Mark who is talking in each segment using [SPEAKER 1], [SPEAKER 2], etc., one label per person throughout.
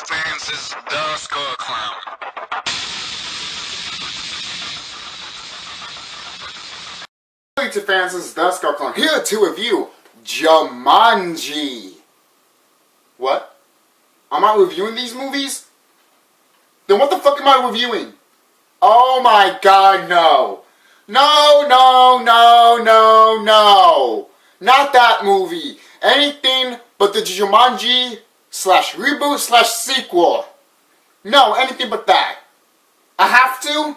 [SPEAKER 1] fans, this is TheSkullKlown.
[SPEAKER 2] Hey to fans, this is TheSkullKlown here to review Jumanji. What? I'm not reviewing these movies? Then what the fuck am I reviewing? Oh my god, no. No. Not that movie. Anything but the Jumanji /reboot /sequel. No, anything but that. I have to?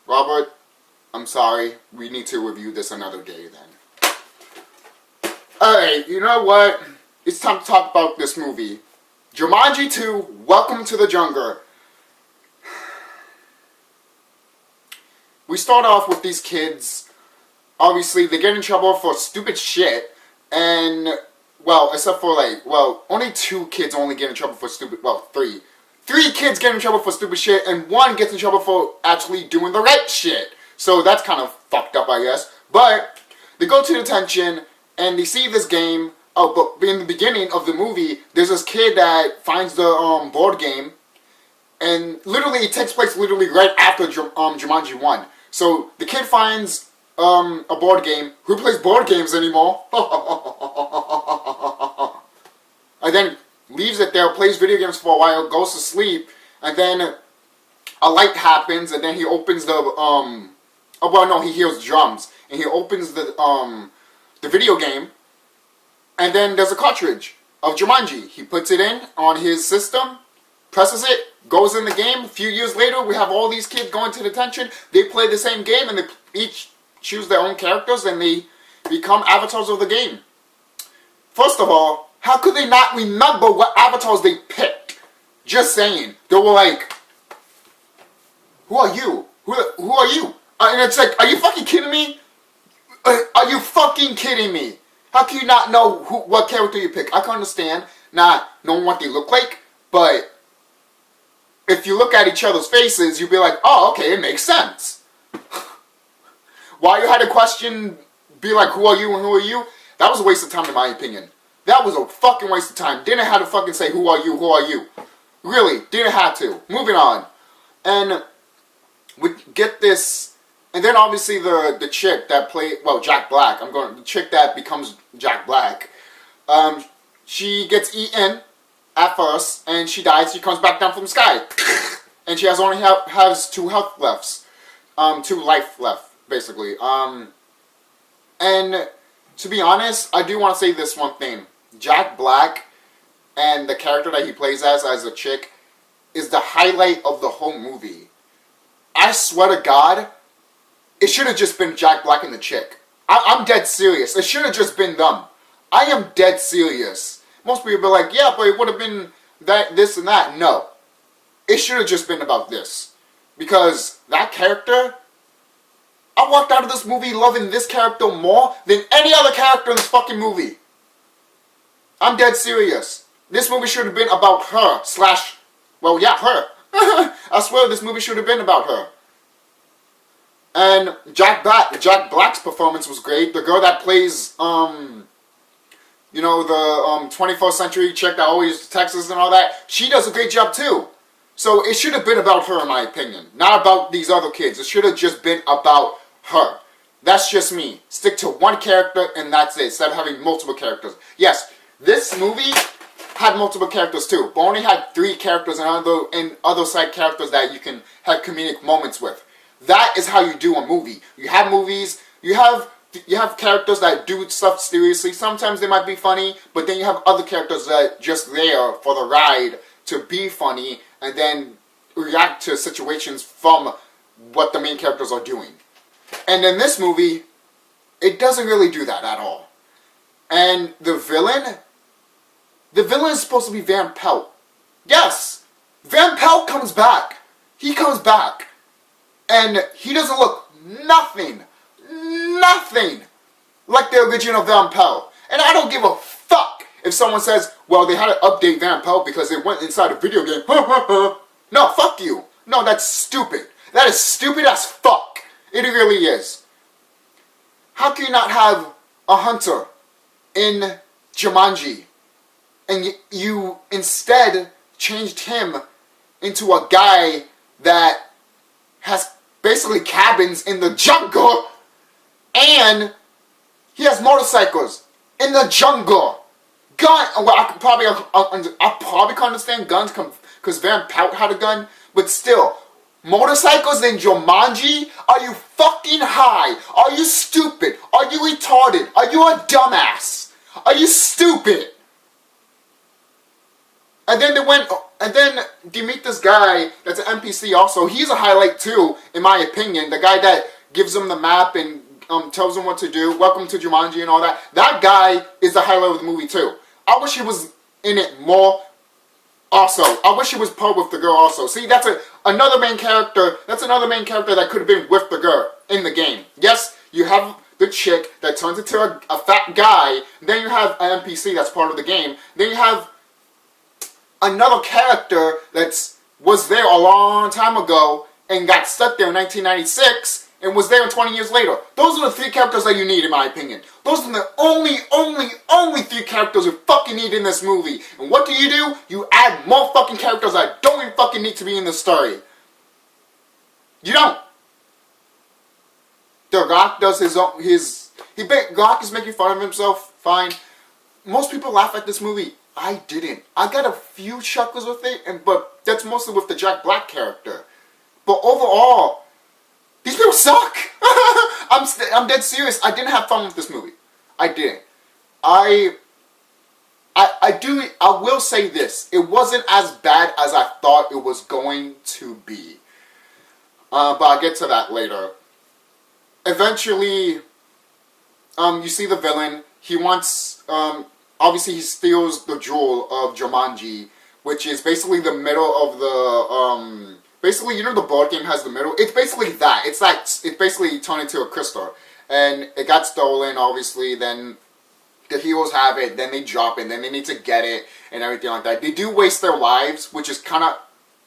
[SPEAKER 2] Robert, I'm sorry. We need to review this another day then. Alright, you know what? It's time to talk about this movie. Jumanji 2, Welcome to the Jungle. We start off with these kids. Obviously, they get in trouble for stupid shit. And, well, except for only 2 kids only get in trouble for stupid, 3. 3 kids get in trouble for stupid shit, and 1 gets in trouble for actually doing the right shit. So that's kind of fucked up, I guess. But they go to detention, and they see this game. Oh, but in the beginning of the movie, there's this kid that finds the board game, and literally it takes place right after Jumanji 1. So the kid finds a board game. Who plays board games anymore? And then leaves it there, plays video games for a while, goes to sleep, and then a light happens, and then he opens the he hears drums, and he opens the video game, and then there's a cartridge of Jumanji. He puts it in on his system, presses it, goes in the game. A few years later, we have all these kids going to detention. They play the same game, and they each choose their own characters, and they become avatars of the game. First of all, how could they not remember what avatars they picked? Just saying. They were like, who are you? Who are you? And it's like, are you fucking kidding me? Are you fucking kidding me? How can you not know what character you pick? I can understand not knowing what they look like, but if you look at each other's faces, you'd be like, oh, okay, it makes sense. Why you had a question, be like, who are you and who are you? That was a waste of time in my opinion. That was a fucking waste of time. Didn't have to fucking say, who are you, who are you? Really, didn't have to. Moving on. And we get this, and then obviously the chick that played, Jack Black. The chick that becomes Jack Black. She gets eaten at first, and she dies. She comes back down from the sky. And she has 2 health lefts. 2 life left, basically. And to be honest, I do want to say this one thing. Jack Black and the character that he plays as a chick is the highlight of the whole movie. I swear to God, it should have just been Jack Black and the chick. I'm dead serious. It should have just been them. I am dead serious. Most people be like, yeah, but it would have been this and that. No. It should have just been about this. Because that character, I walked out of this movie loving this character more than any other character in this fucking movie. I'm dead serious. This movie should have been about her her. I swear this movie should have been about her. And Jack Black's performance was great. The girl that plays, the 21st century chick that always texts us and all that, she does a great job too. So it should have been about her in my opinion. Not about these other kids. It should have just been about her. That's just me. Stick to one character and that's it. Instead of having multiple characters. Yes, this movie had multiple characters too, but only had 3 characters and other side characters that you can have comedic moments with. That is how you do a movie. You have movies, you have characters that do stuff seriously. Sometimes they might be funny, but then you have other characters that are just there for the ride to be funny and then react to situations from what the main characters are doing. And in this movie, it doesn't really do that at all. And the villain is supposed to be Van Pelt. Yes, Van Pelt comes back. He comes back. And he doesn't look nothing like the original Van Pelt. And I don't give a fuck if someone says, well, they had to update Van Pelt because it went inside a video game. No, fuck you. No, that's stupid. That is stupid as fuck. It really is. How can you not have a hunter in Jumanji? and you instead changed him into a guy that has basically cabins in the jungle, and he has motorcycles in the jungle. Well, I probably can understand guns because Van Pelt had a gun, but still, motorcycles in Jumanji? Are you fucking high? Are you stupid? Are you retarded? Are you a dumbass? Are you stupid? And then they meet this guy that's an NPC also. He's a highlight too, in my opinion. The guy that gives them the map and tells them what to do. Welcome to Jumanji and all that. That guy is the highlight of the movie too. I wish he was in it more. Also, I wish he was part with the girl also. See, that's another main character. That's another main character that could have been with the girl in the game. Yes, you have the chick that turns into a fat guy. Then you have an NPC that's part of the game. Then you have another character that was there a long time ago and got stuck there in 1996 and was there 20 years later. Those are the three characters that you need, in my opinion. Those are the only three characters you fucking need in this movie. And what do? You add more fucking characters that don't even fucking need to be in the story. You don't. The Rock does Rock is making fun of himself, fine. Most people laugh at this movie. I didn't. I got a few chuckles with it, but that's mostly with the Jack Black character. But overall, these people suck. I'm dead serious. I didn't have fun with this movie. I didn't. I will say this. It wasn't as bad as I thought it was going to be. But I'll get to that later. Eventually, you see the villain. He wants, obviously he steals the jewel of Jumanji, which is basically the middle of the, basically, you know the board game has the middle? It's basically that. It's basically turned into a crystal. And it got stolen, obviously, then the heroes have it, then they drop it, then they need to get it, and everything like that. They do waste their lives, which is kind of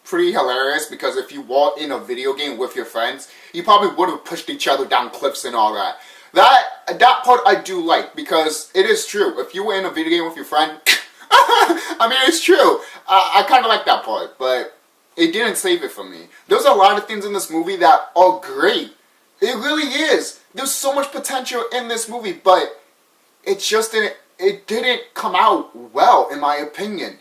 [SPEAKER 2] pretty hilarious, because if you were in a video game with your friends, you probably would have pushed each other down cliffs and all that. That part I do like, because it is true. If you were in a video game with your friend, I mean, it's true. I kind of like that part, but it didn't save it for me. There's a lot of things in this movie that are great. It really is. There's so much potential in this movie, but it didn't come out well, in my opinion.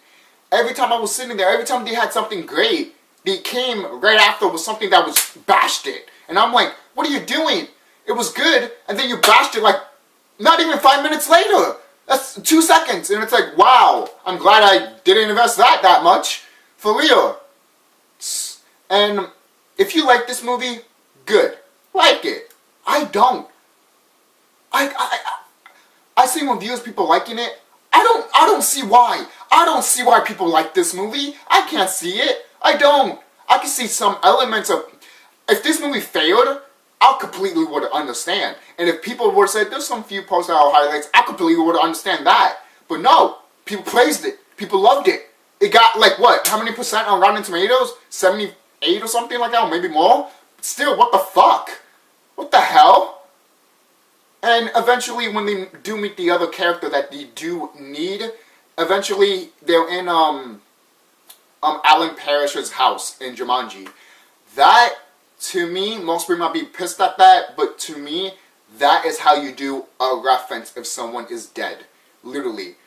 [SPEAKER 2] Every time I was sitting there, every time they had something great, they came right after with something that was bashed it. And I'm like, what are you doing? It was good, and then you bashed it like not even 5 minutes later. That's 2 seconds, and it's like, wow, I'm glad I didn't invest that much. For real. And if you like this movie, good. Like it. I don't. I see reviews, people liking it. I don't see why. I don't see why people like this movie. I can't see it. I don't. I can see some elements of... If this movie failed, I completely would understand. And if people would have said, there's some few post-out highlights, I completely would understand that. But no. People praised it. People loved it. It got, like, what? How many percent on Rotten Tomatoes? 78 or something like that? Or maybe more? But still, what the fuck? What the hell? And eventually, when they do meet the other character that they do need, eventually they're in Alan Parrish's house in Jumanji. That, to me, most people might be pissed at that, but to me, that is how you do a reference if someone is dead. Literally.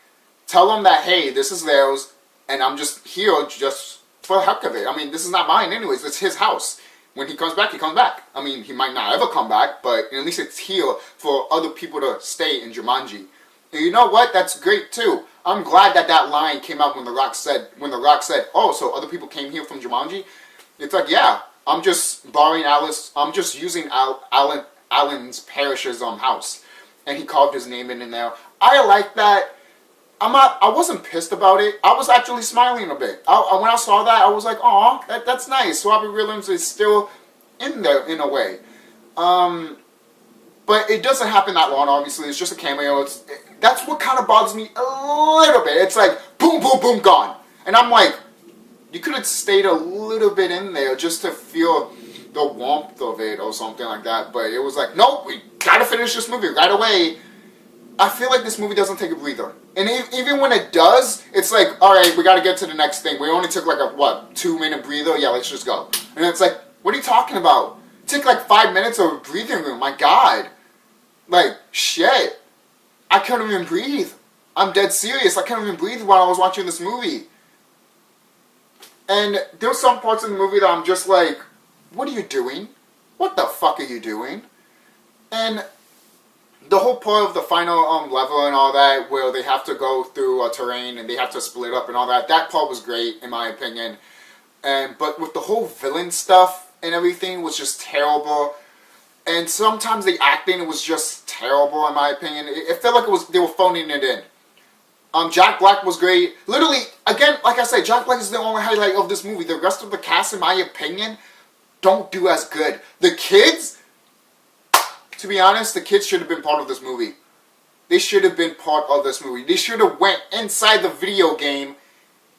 [SPEAKER 2] Tell them that, hey, this is theirs, and I'm just here just for the heck of it. I mean, this is not mine anyways, it's his house. When he comes back, he comes back. I mean, he might not ever come back, but at least it's here for other people to stay in Jumanji. And you know what? That's great too. I'm glad that line came out when The Rock said, oh, so other people came here from Jumanji? It's like, yeah, I'm just borrowing I'm just using Alan's Parrish's house. And he carved his name in there. I like that. I wasn't pissed about it. I was actually smiling a bit. When I saw that, I was like, aw, that's nice. Robbie Williams is still in there, in a way. But it doesn't happen that long, obviously. It's just a cameo. That's what kind of bothers me a little bit. It's like, boom, boom, boom, gone. And I'm like, you could have stayed a little bit in there just to feel the warmth of it or something like that. But it was like, nope, we gotta finish this movie right away. I feel like this movie doesn't take a breather. And even when it does, it's like, alright, we gotta get to the next thing. We only took like a, 2-minute breather? Yeah, let's just go. And it's like, what are you talking about? It took like 5 minutes of a breathing room. My God. Like, shit. I couldn't even breathe. I'm dead serious. I couldn't even breathe while I was watching this movie. And there's some parts of the movie that I'm just like, what are you doing? What the fuck are you doing? And the whole part of the final level and all that, where they have to go through a terrain and they have to split up and all that, that part was great in my opinion. But with the whole villain stuff and everything was just terrible. And sometimes the acting was just terrible in my opinion. It felt like they were phoning it in. Jack Black was great. Literally, again, like I said, Jack Black is the only highlight of this movie. The rest of the cast, in my opinion, don't do as good. The kids, to be honest, the kids should have been part of this movie. They should have been part of this movie. They should have went inside the video game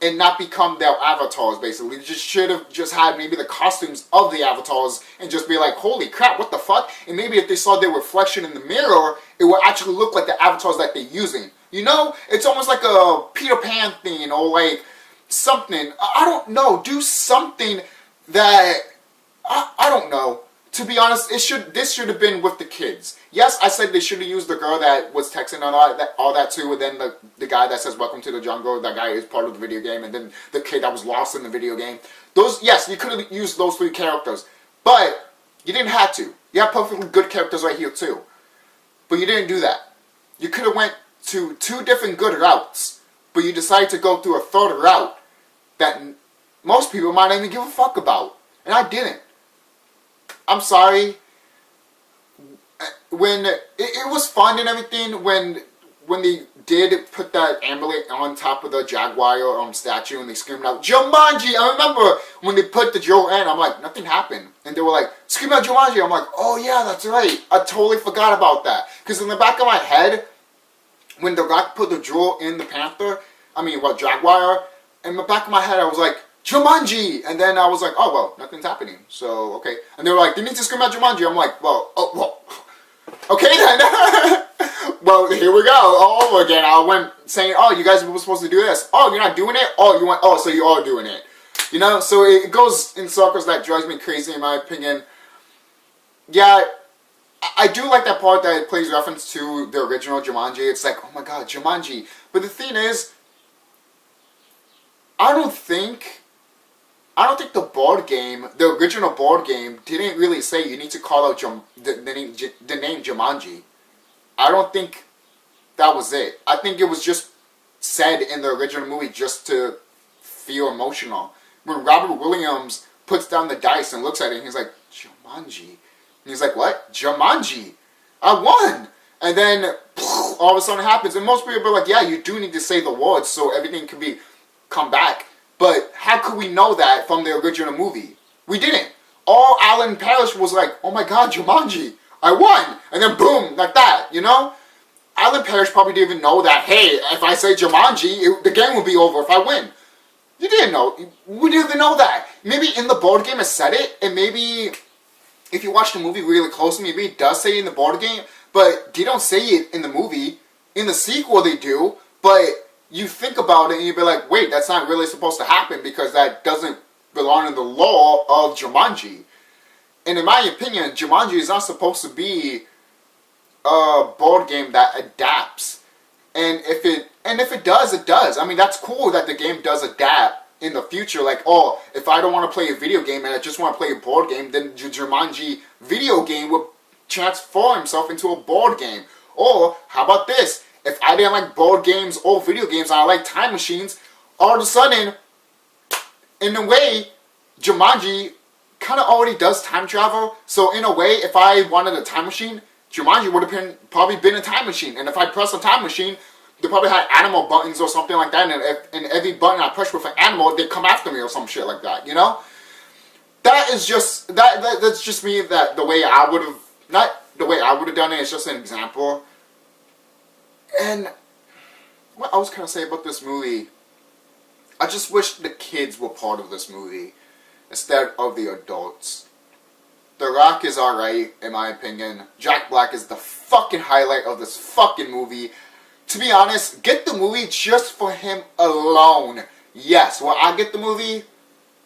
[SPEAKER 2] and not become their avatars, basically. They should have had maybe the costumes of the avatars and just be like, holy crap, what the fuck? And maybe if they saw their reflection in the mirror, it would actually look like the avatars that they're using. You know? It's almost like a Peter Pan thing or like something. I don't know. Do something that... I don't know. To be honest, this should have been with the kids. Yes, I said they should have used the girl that was texting and all that too, and then the guy that says "Welcome to the Jungle." That guy is part of the video game, and then the kid that was lost in the video game. Yes, you could have used those 3 characters, but you didn't have to. You have perfectly good characters right here too, but you didn't do that. You could have went to 2 different good routes, but you decided to go through a 3rd route that most people might not even give a fuck about, and I didn't. I'm sorry. When it was fun and everything when they did put that amulet on top of the Jaguar statue and they screamed out Jumanji. I remember when they put the drill in, I'm like, nothing happened, and they were like, scream out Jumanji. I'm like, oh yeah, that's right. I totally forgot about that, because in the back of my head, when the Rock put the drill in the Jaguar, in the back of my head I was like, Jumanji! And then I was like, oh, well, nothing's happening. So, okay. And they were like, they need to scream out Jumanji. I'm like, well, okay then. Well, here we go. All over again. I went saying, oh, you guys were supposed to do this. Oh, you're not doing it? Oh, so you are doing it. You know? So it goes in circles. That drives me crazy in my opinion. Yeah, I do like that part that it plays reference to the original Jumanji. It's like, oh my god, Jumanji. But the thing is, I don't think the board game, the original board game, didn't really say you need to call out the name Jumanji. I don't think that was it. I think it was just said in the original movie just to feel emotional. When Robert Williams puts down the dice and looks at it, and he's like, Jumanji. And he's like, what? Jumanji. I won. And then all of a sudden it happens. And most people are like, yeah, you do need to say the words so everything can come back. But how could we know that from the original movie? We didn't. All Alan Parrish was like, oh my god, Jumanji, I won. And then boom, like that, you know? Alan Parrish probably didn't even know that, hey, if I say Jumanji, the game will be over if I win. You didn't know. We didn't even know that. Maybe in the board game it said it, and maybe if you watch the movie really closely, maybe it does say it in the board game, but they don't say it in the movie. In the sequel they do, but you think about it and you'd be like, wait, that's not really supposed to happen because that doesn't belong in the law of Jumanji. And in my opinion, Jumanji is not supposed to be a board game that adapts. And if it does, it does. I mean, that's cool that the game does adapt in the future. Like, oh, if I don't want to play a video game and I just want to play a board game, then the Jumanji video game will transform himself into a board game. Or, how about this? If I didn't like board games or video games, and I like time machines, all of a sudden, in a way, Jumanji kind of already does time travel. So in a way, if I wanted a time machine, Jumanji would have probably been a time machine. And if I press a time machine, they probably had animal buttons or something like that. And every button I push with an animal, they come after me or some shit like that, you know? That is just, that's just me, that the way I would have, not the way I would have done it, it's just an example. And what else can I say about this movie? I just wish the kids were part of this movie instead of the adults. The Rock is alright, in my opinion. Jack Black is the fucking highlight of this fucking movie. to be honest, get the movie just for him alone. Yes, will I get the movie?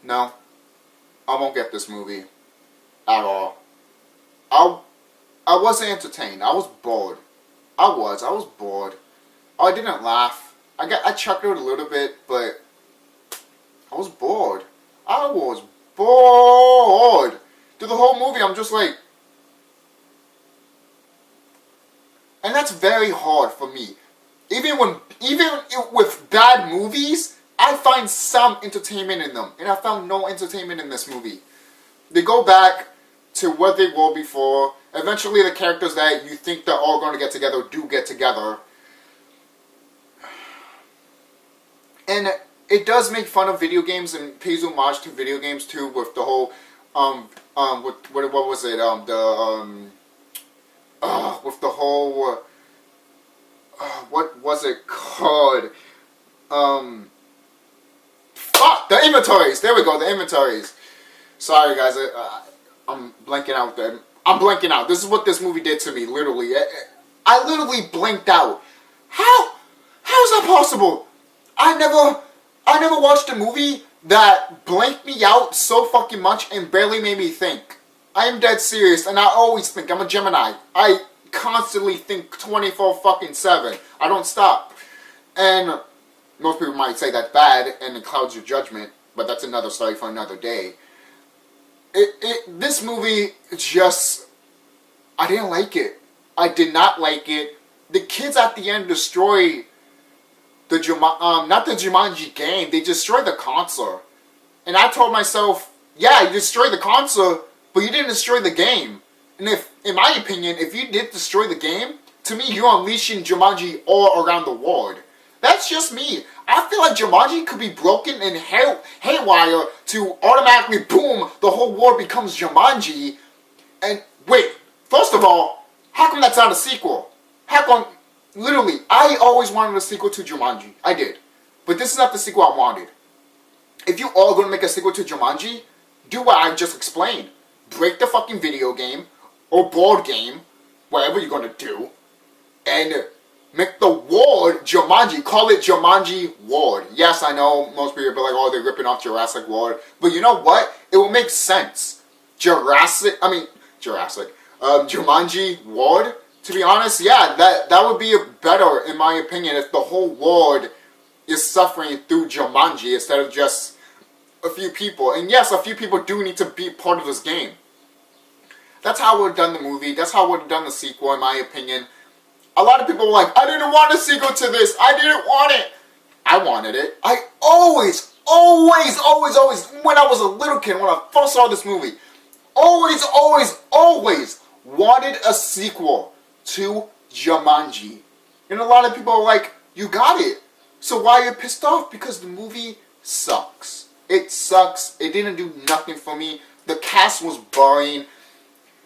[SPEAKER 2] No. I won't get this movie. At all. I wasn't entertained. I was bored. I was bored. I didn't laugh. I chuckled a little bit, but I was bored. I was bored. Through the whole movie, I'm just like... And that's very hard for me. Even with bad movies, I find some entertainment in them. And I found no entertainment in this movie. They go back to what they were before. Eventually the characters that you think they're all going to get together do get together. And it does make fun of video games and pays homage to video games too, with the whole what was it? With the whole what was it called? Fuck, the inventories. There we go, the inventories. Sorry guys, I'm blanking out there. I'm blanking out. This is what this movie did to me, literally. I literally blanked out. How is that possible? I never watched a movie that blanked me out so fucking much and barely made me think. I am dead serious, and I always think. I'm a Gemini. I constantly think 24-7. I don't stop. And most people might say that's bad and it clouds your judgment, but that's another story for another day. This movie just... I didn't like it. I did not like it. The kids at the end destroy the not the Jumanji game. They destroyed the console. And I told myself, yeah, you destroyed the console, but you didn't destroy the game. And if, in my opinion, if you did destroy the game, to me, you're unleashing Jumanji all around the world. That's just me. I feel like Jumanji could be broken and haywire to automatically, boom, the whole world becomes Jumanji. And wait, first of all, how come that's not a sequel? How come, literally, I always wanted a sequel to Jumanji. I did. But this is not the sequel I wanted. If you all going to make a sequel to Jumanji, do what I just explained. Break the fucking video game, or board game, whatever you're going to do, and make the world Jumanji. Call it Jumanji World. Yes, I know most people will be like, oh, they're ripping off Jurassic World. But you know what? It will make sense. Jumanji World, to be honest, yeah, that would be better, in my opinion, if the whole world is suffering through Jumanji instead of just a few people. And yes, a few people do need to be part of this game. That's how I would have done the movie. That's how I would have done the sequel, in my opinion. A lot of people were like, I didn't want a sequel to this. I didn't want it. I wanted it. I always, when I was a little kid, when I first saw this movie, always wanted a sequel to Jumanji. And a lot of people are like, you got it. So why are you pissed off? Because the movie sucks. It sucks. It didn't do nothing for me. The cast was boring.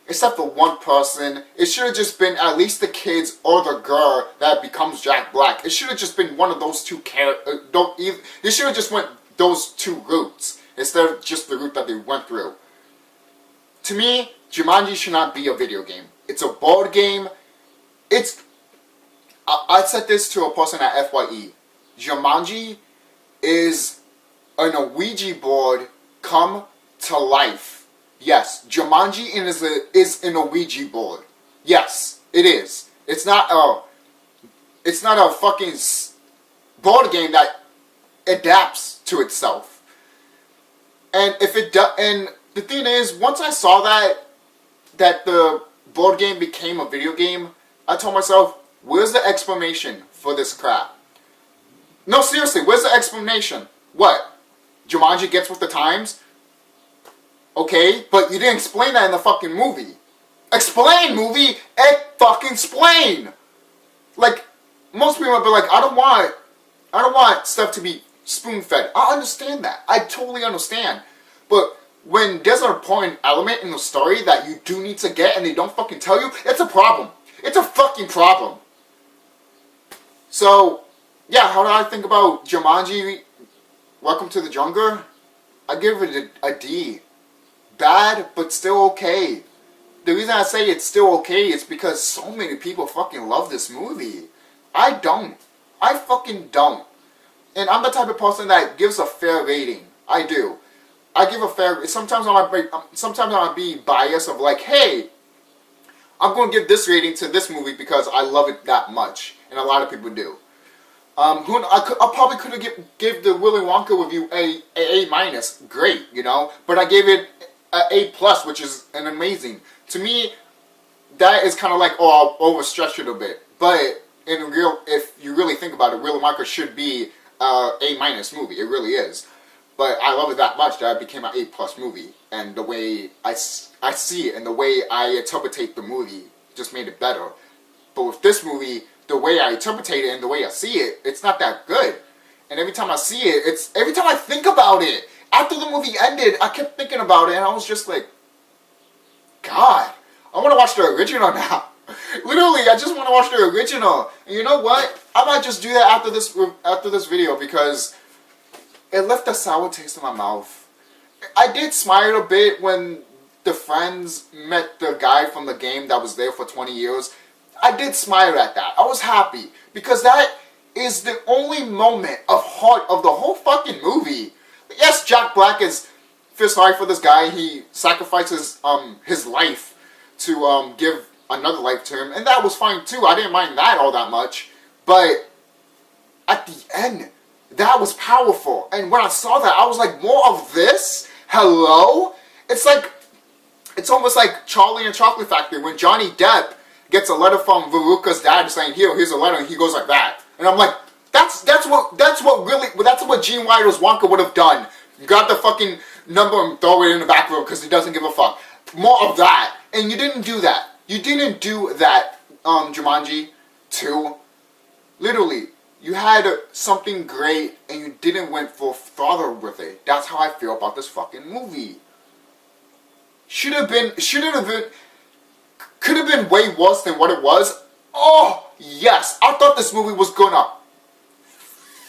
[SPEAKER 2] Except for one person. It should have just been at least the kids or the girl that becomes Jack Black. It should have just been one of those two characters. They should have just went those two routes instead of just the route that they went through. To me, Jumanji should not be a video game. It's a board game. I said this to a person at FYE. Jumanji is an Ouija board come to life. Yes, Jumanji is an Ouija board. Yes, it is. It's not a fucking board game that adapts to itself. And and the thing is, once I saw that the board game became a video game, I told myself, where's the explanation for this crap? No, seriously, where's the explanation? What? Jumanji gets with the times? Okay, but you didn't explain that in the fucking movie. Explain, movie! Fucking explain! Like, most people would be like, I don't want stuff to be spoon-fed. I understand that. I totally understand. But when there's an important element in the story that you do need to get and they don't fucking tell you, it's a problem. It's a fucking problem. So, yeah, how do I think about Jumanji? Welcome to the Jungle? I give it a D. Bad, but still okay. The reason I say it's still okay is because so many people fucking love this movie. I don't. I fucking don't. And I'm the type of person that gives a fair rating. I do. I give a fair. Sometimes I might be biased of like, hey, I'm going to give this rating to this movie because I love it that much, and a lot of people do. I probably could have give the Willy Wonka review a minus. Great, you know, but I gave it a plus, which is an amazing. To me, that is kind of like, oh, I'll overstretch it a bit. But if you really think about it, Willy Wonka should be a minus movie. It really is. But I love it that much that it became an A+ movie. And the way I see it and the way I interpretate the movie just made it better. But with this movie, the way I interpretate it and the way I see it, it's not that good. And every time I see it, every time I think about it, after the movie ended, I kept thinking about it and I was just like, God, I want to watch the original now. Literally, I just want to watch the original. And you know what? I might just do that after this video because it left a sour taste in my mouth. I did smile a bit when the friends met the guy from the game that was there for 20 years. I did smile at that. I was happy because that is the only moment of heart of the whole fucking movie. Yes, Jack Black feels sorry for this guy. He sacrifices his life to give another life to him, and that was fine too. I didn't mind that all that much, but at the end, that was powerful. And when I saw that, I was like, more of this? Hello? It's almost like Charlie and Chocolate Factory when Johnny Depp gets a letter from Veruca's dad saying, here's a letter, and he goes like that. And I'm like, that's what Gene Wilder's Wonka would have done. Grab the fucking number and throw it in the back room because he doesn't give a fuck. More of that. And you didn't do that. You didn't do that, Jumanji 2. Literally, you had something great and you didn't went full throttle with it. That's how I feel about this fucking movie. Could have been way worse than what it was. Oh, yes. I thought this movie was gonna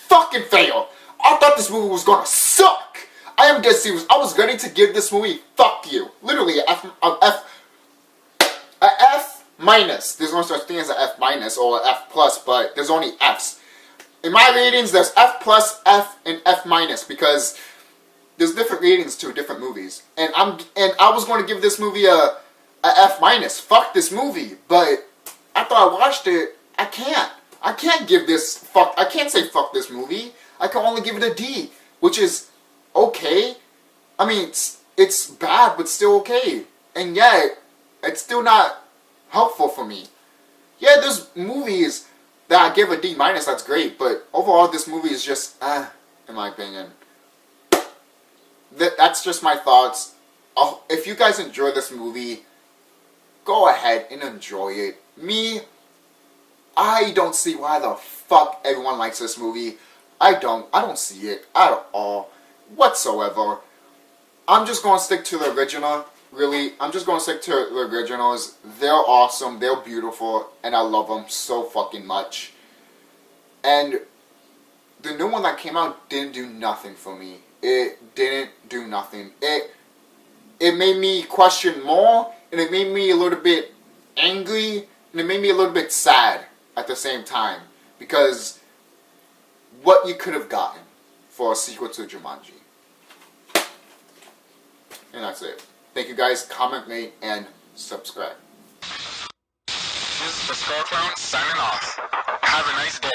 [SPEAKER 2] fucking fail. I thought this movie was gonna suck. I am dead serious. I was ready to give this movie fuck you. Literally, a F minus. There's no such thing as an F minus or an F plus, but there's only Fs. In my ratings, there's F plus, F, and F minus because there's different ratings to different movies. And I was going to give this movie a F minus. Fuck this movie. But after I watched it, I can't give this fuck. I can't say fuck this movie. I can only give it a D, which is okay. I mean, it's bad, but still okay. And yet, it's still not helpful for me. Yeah, there's movies that I give a D minus, that's great, but overall this movie is just, in my opinion. That's just my thoughts. If you guys enjoy this movie, go ahead and enjoy it. Me, I don't see why the fuck everyone likes this movie. I don't see it at all, whatsoever. I'm just going to stick to the original. Really, I'm just going to stick to the originals. They're awesome, they're beautiful, and I love them so fucking much. And the new one that came out didn't do nothing for me. It didn't do nothing. It made me question more, and it made me a little bit angry, and it made me a little bit sad at the same time. Because what you could have gotten for a sequel to Jumanji. And that's it. Thank you guys, comment, rate, and subscribe.
[SPEAKER 1] This is TheSkullKlown signing off. Have a nice day.